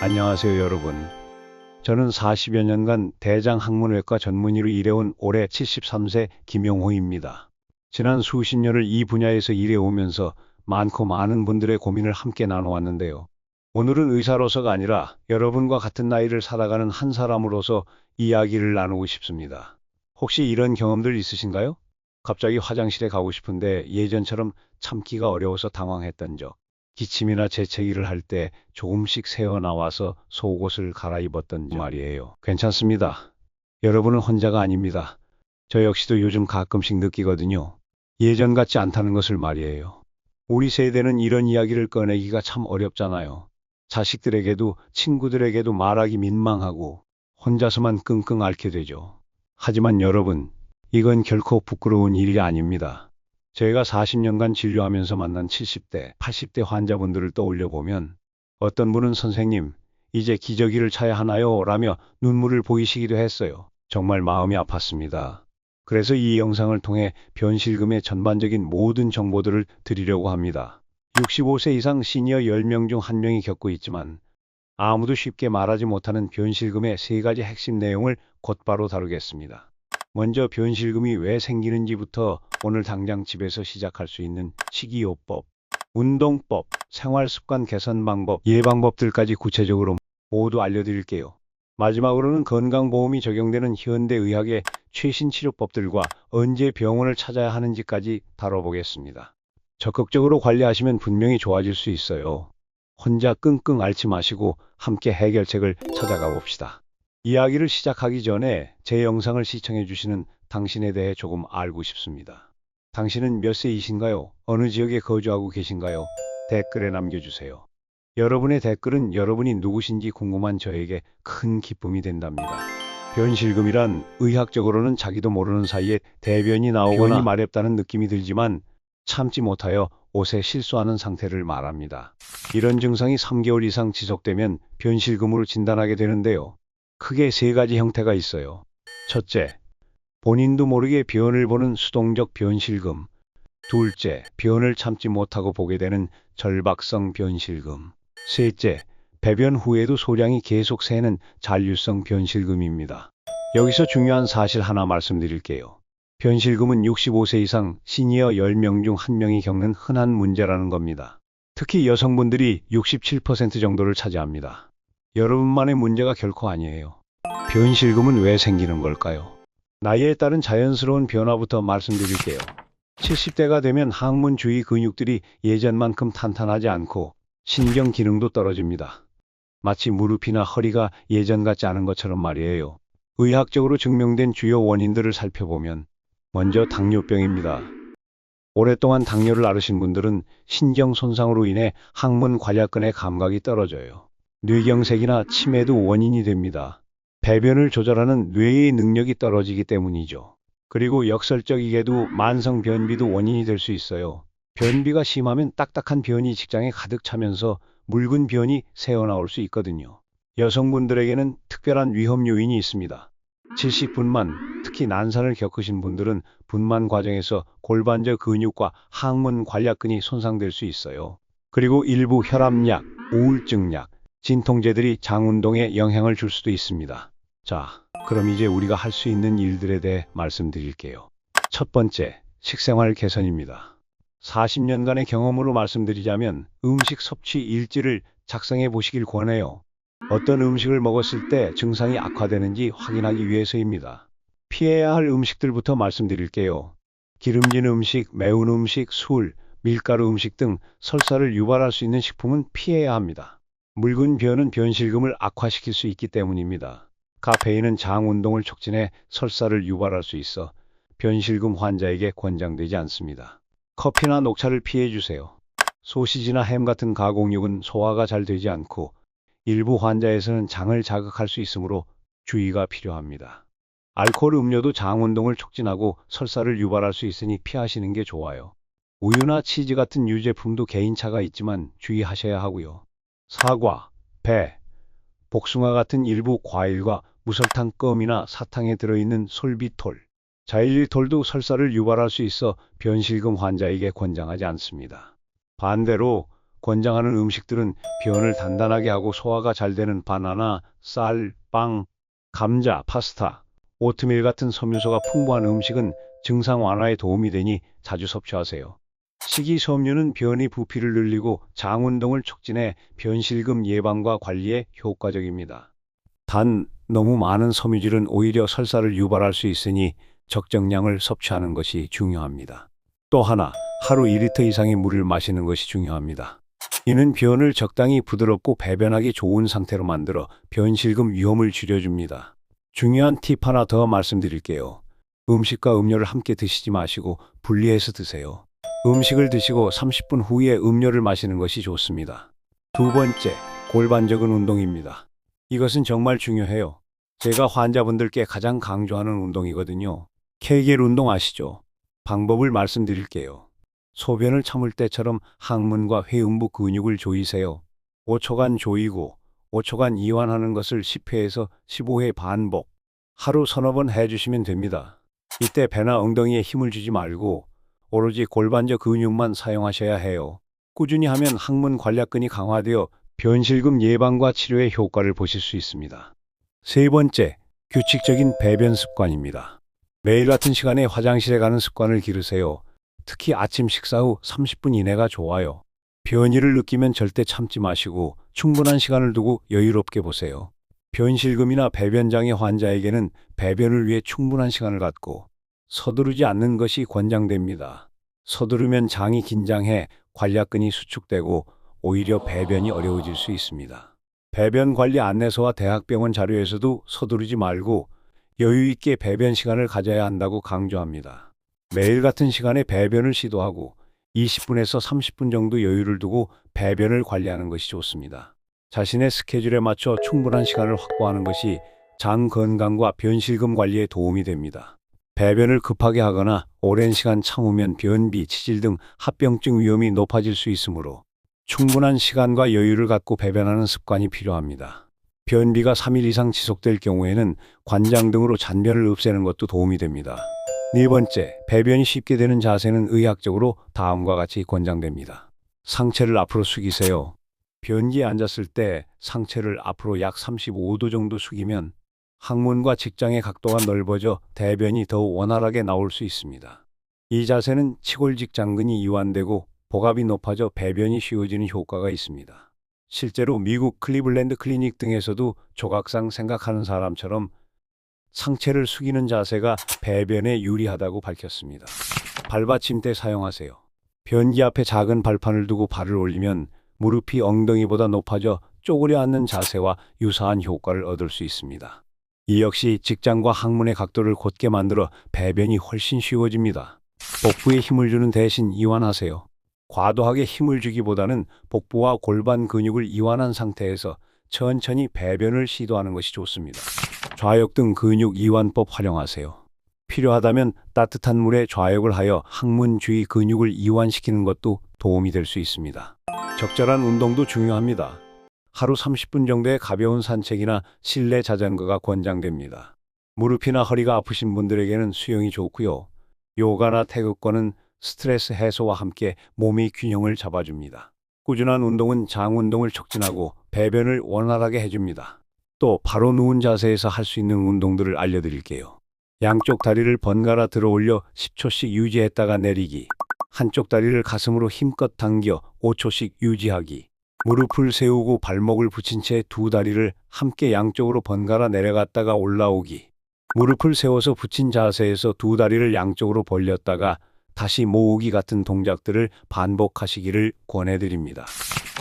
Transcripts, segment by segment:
안녕하세요, 여러분. 저는 40여 년간 대장학문외과 전문의로 일해온 올해 73세 김용호입니다. 지난 수십 년을 이 분야에서 일해오면서 많고 많은 분들의 고민을 함께 나눠왔는데요. 오늘은 의사로서가 아니라 여러분과 같은 나이를 살아가는 한 사람으로서 이야기를 나누고 싶습니다. 혹시 이런 경험들 있으신가요? 갑자기 화장실에 가고 싶은데 예전처럼 참기가 어려워서 당황했던 적. 기침이나 재채기를 할 때 조금씩 새어나와서 속옷을 갈아입었던 말이에요. 괜찮습니다. 여러분은 혼자가 아닙니다. 저 역시도 요즘 가끔씩 느끼거든요. 예전 같지 않다는 것을 말이에요. 우리 세대는 이런 이야기를 꺼내기가 참 어렵잖아요. 자식들에게도 친구들에게도 말하기 민망하고 혼자서만 끙끙 앓게 되죠. 하지만 여러분, 이건 결코 부끄러운 일이 아닙니다. 제가 40년간 진료하면서 만난 70대, 80대 환자분들을 떠올려 보면 어떤 분은 선생님, 이제 기저귀를 차야 하나요? 라며 눈물을 보이시기도 했어요. 정말 마음이 아팠습니다. 그래서 이 영상을 통해 변실금의 전반적인 모든 정보들을 드리려고 합니다. 65세 이상 시니어 10명 중 1명이 겪고 있지만 아무도 쉽게 말하지 못하는 변실금의 3가지 핵심 내용을 곧바로 다루겠습니다. 먼저 변실금이 왜 생기는지부터 오늘 당장 집에서 시작할 수 있는 식이요법, 운동법, 생활습관 개선 방법, 예방법들까지 구체적으로 모두 알려드릴게요. 마지막으로는 건강보험이 적용되는 현대의학의 최신 치료법들과 언제 병원을 찾아야 하는지까지 다뤄보겠습니다. 적극적으로 관리하시면 분명히 좋아질 수 있어요. 혼자 끙끙 앓지 마시고 함께 해결책을 찾아가 봅시다. 이야기를 시작하기 전에 제 영상을 시청해 주시는 당신에 대해 조금 알고 싶습니다. 당신은 몇 세이신가요? 어느 지역에 거주하고 계신가요? 댓글에 남겨주세요. 여러분의 댓글은 여러분이 누구신지 궁금한 저에게 큰 기쁨이 된답니다. 변실금이란 의학적으로는 자기도 모르는 사이에 대변이 나오거나 변이 마렵다는 느낌이 들지만 참지 못하여 옷에 실수하는 상태를 말합니다. 이런 증상이 3개월 이상 지속되면 변실금으로 진단하게 되는데요. 크게 3가지 형태가 있어요. 첫째, 본인도 모르게 변을 보는 수동적 변실금. 둘째, 변을 참지 못하고 보게 되는 절박성 변실금. 셋째, 배변 후에도 소량이 계속 새는 잔류성 변실금입니다. 여기서 중요한 사실 하나 말씀드릴게요. 변실금은 65세 이상 시니어 10명 중 1명이 겪는 흔한 문제라는 겁니다. 특히 여성분들이 67% 정도를 차지합니다. 여러분만의 문제가 결코 아니에요. 변실금은 왜 생기는 걸까요? 나이에 따른 자연스러운 변화부터 말씀드릴게요. 70대가 되면 항문 주위 근육들이 예전만큼 탄탄하지 않고 신경 기능도 떨어집니다. 마치 무릎이나 허리가 예전 같지 않은 것처럼 말이에요. 의학적으로 증명된 주요 원인들을 살펴보면 먼저 당뇨병입니다. 오랫동안 당뇨를 앓으신 분들은 신경 손상으로 인해 항문 관략근의 감각이 떨어져요. 뇌경색이나 치매도 원인이 됩니다. 배변을 조절하는 뇌의 능력이 떨어지기 때문이죠. 그리고 역설적이게도 만성 변비도 원인이 될 수 있어요. 변비가 심하면 딱딱한 변이 직장에 가득 차면서 묽은 변이 새어나올 수 있거든요. 여성분들에게는 특별한 위험 요인이 있습니다. 질식분만, 특히 난산을 겪으신 분들은 분만 과정에서 골반저 근육과 항문 관략근이 손상될 수 있어요. 그리고 일부 혈압약, 우울증약, 진통제들이 장 운동에 영향을 줄 수도 있습니다. 자, 그럼 이제 우리가 할 수 있는 일들에 대해 말씀드릴게요. 첫 번째, 식생활 개선입니다. 40년간의 경험으로 말씀드리자면 음식 섭취 일지를 작성해 보시길 권해요. 어떤 음식을 먹었을 때 증상이 악화되는지 확인하기 위해서입니다. 피해야 할 음식들부터 말씀드릴게요. 기름진 음식, 매운 음식, 술, 밀가루 음식 등 설사를 유발할 수 있는 식품은 피해야 합니다. 묽은 변은 변실금을 악화시킬 수 있기 때문입니다. 카페인은 장 운동을 촉진해 설사를 유발할 수 있어 변실금 환자에게 권장되지 않습니다. 커피나 녹차를 피해 주세요. 소시지나 햄 같은 가공육은 소화가 잘 되지 않고 일부 환자에서는 장을 자극할 수 있으므로 주의가 필요합니다. 알코올 음료도 장 운동을 촉진하고 설사를 유발할 수 있으니 피하시는 게 좋아요. 우유나 치즈 같은 유제품도 개인차가 있지만 주의하셔야 하고요. 사과, 배, 복숭아 같은 일부 과일과 무설탕 껌이나 사탕에 들어있는 솔비톨, 자일리톨도 설사를 유발할 수 있어 변실금 환자에게 권장하지 않습니다. 반대로 권장하는 음식들은 변을 단단하게 하고 소화가 잘 되는 바나나, 쌀, 빵, 감자, 파스타, 오트밀 같은 섬유소가 풍부한 음식은 증상 완화에 도움이 되니 자주 섭취하세요. 식이섬유는 변이 부피를 늘리고 장 운동을 촉진해 변실금 예방과 관리에 효과적입니다. 단, 너무 많은 섬유질은 오히려 설사를 유발할 수 있으니 적정량을 섭취하는 것이 중요합니다. 또 하나, 하루 2리터 이상의 물을 마시는 것이 중요합니다. 이는 변을 적당히 부드럽고 배변하기 좋은 상태로 만들어 변실금 위험을 줄여줍니다. 중요한 팁 하나 더 말씀드릴게요. 음식과 음료를 함께 드시지 마시고 분리해서 드세요. 음식을 드시고 30분 후에 음료를 마시는 것이 좋습니다. 두 번째, 골반적인 운동입니다. 이것은 정말 중요해요. 제가 환자분들께 가장 강조하는 운동이거든요. 케겔 운동 아시죠? 방법을 말씀드릴게요. 소변을 참을 때처럼 항문과 회음부 근육을 조이세요. 5초간 조이고 5초간 이완하는 것을 10회에서 15회 반복. 하루 서너 번 해주시면 됩니다. 이때 배나 엉덩이에 힘을 주지 말고 오로지 골반적 근육만 사용하셔야 해요. 꾸준히 하면 항문 관략근이 강화되어 변실금 예방과 치료에 효과를 보실 수 있습니다. 세 번째, 규칙적인 배변 습관입니다. 매일 같은 시간에 화장실에 가는 습관을 기르세요. 특히 아침 식사 후 30분 이내가 좋아요. 변이를 느끼면 절대 참지 마시고 충분한 시간을 두고 여유롭게 보세요. 변실금이나 배변장애 환자에게는 배변을 위해 충분한 시간을 갖고 서두르지 않는 것이 권장됩니다. 서두르면 장이 긴장해 관략근이 수축되고 오히려 배변이 어려워질 수 있습니다. 배변 관리 안내서와 대학병원 자료에서도 서두르지 말고 여유 있게 배변 시간을 가져야 한다고 강조합니다. 매일 같은 시간에 배변을 시도하고 20분에서 30분 정도 여유를 두고 배변을 관리하는 것이 좋습니다. 자신의 스케줄에 맞춰 충분한 시간을 확보하는 것이 장 건강과 변실금 관리에 도움이 됩니다. 배변을 급하게 하거나 오랜 시간 참으면 변비, 치질 등 합병증 위험이 높아질 수 있으므로 충분한 시간과 여유를 갖고 배변하는 습관이 필요합니다. 변비가 3일 이상 지속될 경우에는 관장 등으로 잔변을 없애는 것도 도움이 됩니다. 네 번째, 배변이 쉽게 되는 자세는 의학적으로 다음과 같이 권장됩니다. 상체를 앞으로 숙이세요. 변기에 앉았을 때 상체를 앞으로 약 35도 정도 숙이면 항문과 직장의 각도가 넓어져 대변이 더욱 원활하게 나올 수 있습니다. 이 자세는 치골직장근이 이완되고 복압이 높아져 배변이 쉬워지는 효과가 있습니다. 실제로 미국 클리블랜드 클리닉 등에서도 조각상 생각하는 사람처럼 상체를 숙이는 자세가 배변에 유리하다고 밝혔습니다. 발받침대 사용하세요. 변기 앞에 작은 발판을 두고 발을 올리면 무릎이 엉덩이보다 높아져 쪼그려 앉는 자세와 유사한 효과를 얻을 수 있습니다. 이 역시 직장과 항문의 각도를 곧게 만들어 배변이 훨씬 쉬워집니다. 복부에 힘을 주는 대신 이완하세요. 과도하게 힘을 주기보다는 복부와 골반 근육을 이완한 상태에서 천천히 배변을 시도하는 것이 좋습니다. 좌욕 등 근육 이완법 활용하세요. 필요하다면 따뜻한 물에 좌욕을 하여 항문 주위 근육을 이완시키는 것도 도움이 될 수 있습니다. 적절한 운동도 중요합니다. 하루 30분 정도의 가벼운 산책이나 실내 자전거가 권장됩니다. 무릎이나 허리가 아프신 분들에게는 수영이 좋고요. 요가나 태극권은 스트레스 해소와 함께 몸의 균형을 잡아줍니다. 꾸준한 운동은 장 운동을 촉진하고 배변을 원활하게 해줍니다. 또 바로 누운 자세에서 할 수 있는 운동들을 알려드릴게요. 양쪽 다리를 번갈아 들어 올려 10초씩 유지했다가 내리기. 한쪽 다리를 가슴으로 힘껏 당겨 5초씩 유지하기. 무릎을 세우고 발목을 붙인 채 두 다리를 함께 양쪽으로 번갈아 내려갔다가 올라오기. 무릎을 세워서 붙인 자세에서 두 다리를 양쪽으로 벌렸다가 다시 모으기 같은 동작들을 반복하시기를 권해드립니다.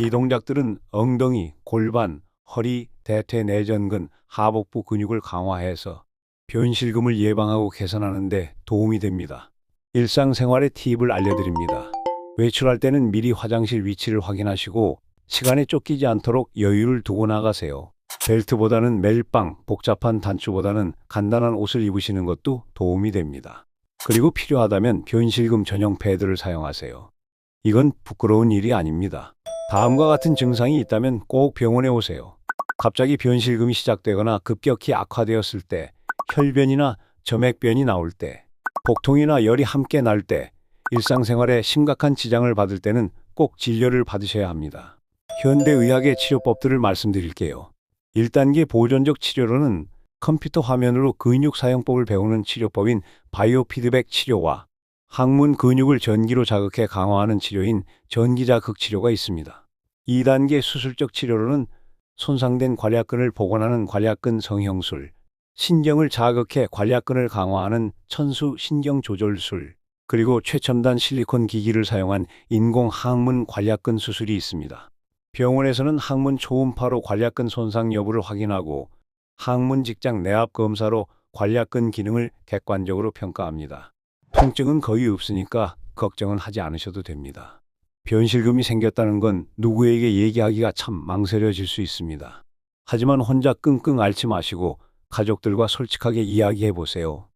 이 동작들은 엉덩이, 골반, 허리, 대퇴 내전근, 하복부 근육을 강화해서 변실금을 예방하고 개선하는 데 도움이 됩니다. 일상생활의 팁을 알려드립니다. 외출할 때는 미리 화장실 위치를 확인하시고 시간에 쫓기지 않도록 여유를 두고 나가세요. 벨트보다는 멜빵, 복잡한 단추보다는 간단한 옷을 입으시는 것도 도움이 됩니다. 그리고 필요하다면 변실금 전용 패드를 사용하세요. 이건 부끄러운 일이 아닙니다. 다음과 같은 증상이 있다면 꼭 병원에 오세요. 갑자기 변실금이 시작되거나 급격히 악화되었을 때, 혈변이나 점액변이 나올 때, 복통이나 열이 함께 날 때, 일상생활에 심각한 지장을 받을 때는 꼭 진료를 받으셔야 합니다. 현대의학의 치료법들을 말씀드릴게요. 1단계 보존적 치료로는 컴퓨터 화면으로 근육 사용법을 배우는 치료법인 바이오 피드백 치료와 항문 근육을 전기로 자극해 강화하는 치료인 전기자극 치료가 있습니다. 2단계 수술적 치료로는 손상된 관략근을 복원하는 관략근 성형술, 신경을 자극해 관략근을 강화하는 천수 신경조절술, 그리고 최첨단 실리콘 기기를 사용한 인공 항문 관략근 수술이 있습니다. 병원에서는 항문 초음파로 관략근 손상 여부를 확인하고 항문 직장 내압 검사로 관략근 기능을 객관적으로 평가합니다. 통증은 거의 없으니까 걱정은 하지 않으셔도 됩니다. 변실금이 생겼다는 건 누구에게 얘기하기가 참 망설여질 수 있습니다. 하지만 혼자 끙끙 앓지 마시고 가족들과 솔직하게 이야기해 보세요.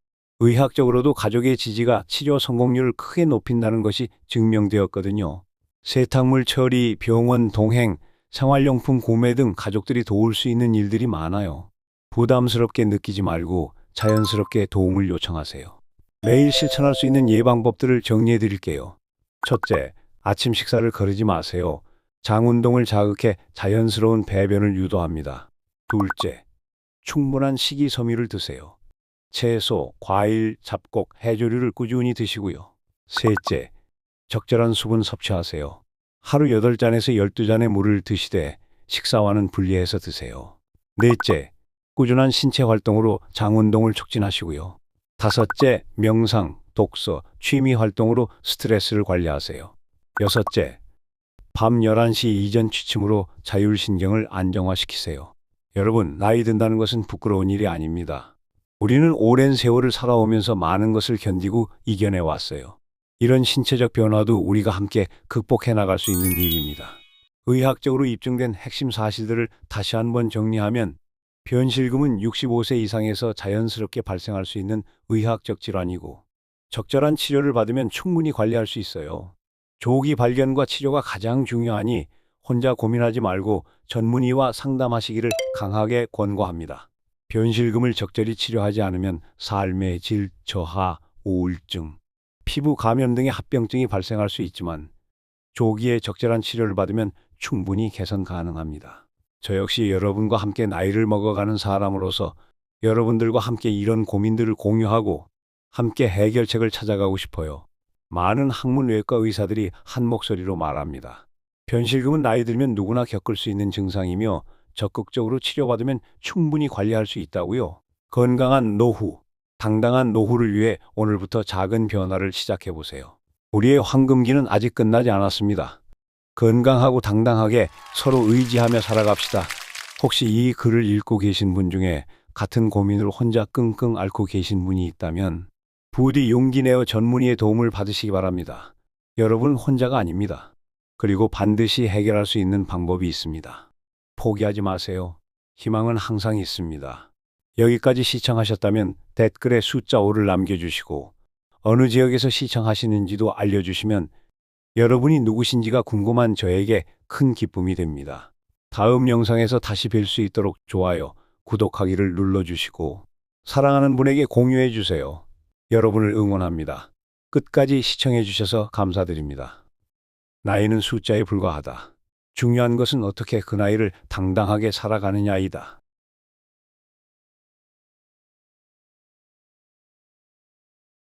의학적으로도 가족의 지지가 치료 성공률을 크게 높인다는 것이 증명되었거든요. 세탁물 처리, 병원 동행, 생활용품 구매 등 가족들이 도울 수 있는 일들이 많아요. 부담스럽게 느끼지 말고 자연스럽게 도움을 요청하세요. 매일 실천할 수 있는 예방법들을 정리해 드릴게요. 첫째, 아침 식사를 거르지 마세요. 장 운동을 자극해 자연스러운 배변을 유도합니다. 둘째, 충분한 식이섬유를 드세요. 채소, 과일, 잡곡, 해조류를 꾸준히 드시고요. 셋째, 적절한 수분 섭취하세요. 하루 8잔에서 12잔의 물을 드시되 식사와는 분리해서 드세요. 넷째, 꾸준한 신체 활동으로 장 운동을 촉진하시고요. 다섯째, 명상, 독서, 취미 활동으로 스트레스를 관리하세요. 여섯째, 밤 11시 이전 취침으로 자율신경을 안정화시키세요. 여러분, 나이 든다는 것은 부끄러운 일이 아닙니다. 우리는 오랜 세월을 살아오면서 많은 것을 견디고 이겨내 왔어요. 이런 신체적 변화도 우리가 함께 극복해 나갈 수 있는 일입니다. 의학적으로 입증된 핵심 사실들을 다시 한번 정리하면 변실금은 65세 이상에서 자연스럽게 발생할 수 있는 의학적 질환이고 적절한 치료를 받으면 충분히 관리할 수 있어요. 조기 발견과 치료가 가장 중요하니 혼자 고민하지 말고 전문의와 상담하시기를 강하게 권고합니다. 변실금을 적절히 치료하지 않으면 삶의 질 저하, 우울증, 피부 감염 등의 합병증이 발생할 수 있지만 조기에 적절한 치료를 받으면 충분히 개선 가능합니다. 저 역시 여러분과 함께 나이를 먹어가는 사람으로서 여러분들과 함께 이런 고민들을 공유하고 함께 해결책을 찾아가고 싶어요. 많은 학문외과 의사들이 한 목소리로 말합니다. 변실금은 나이 들면 누구나 겪을 수 있는 증상이며 적극적으로 치료받으면 충분히 관리할 수 있다고요. 건강한 노후, 당당한 노후를 위해 오늘부터 작은 변화를 시작해 보세요. 우리의 황금기는 아직 끝나지 않았습니다. 건강하고 당당하게 서로 의지하며 살아갑시다. 혹시 이 글을 읽고 계신 분 중에 같은 고민을 혼자 끙끙 앓고 계신 분이 있다면 부디 용기 내어 전문의의 도움을 받으시기 바랍니다. 여러분 혼자가 아닙니다. 그리고 반드시 해결할 수 있는 방법이 있습니다. 포기하지 마세요. 희망은 항상 있습니다. 여기까지 시청하셨다면 댓글에 숫자 5를 남겨주시고 어느 지역에서 시청하시는지도 알려주시면 여러분이 누구신지가 궁금한 저에게 큰 기쁨이 됩니다. 다음 영상에서 다시 뵐 수 있도록 좋아요, 구독하기를 눌러주시고 사랑하는 분에게 공유해 주세요. 여러분을 응원합니다. 끝까지 시청해 주셔서 감사드립니다. 나이는 숫자에 불과하다. 중요한 것은 어떻게 그 나이를 당당하게 살아가느냐이다.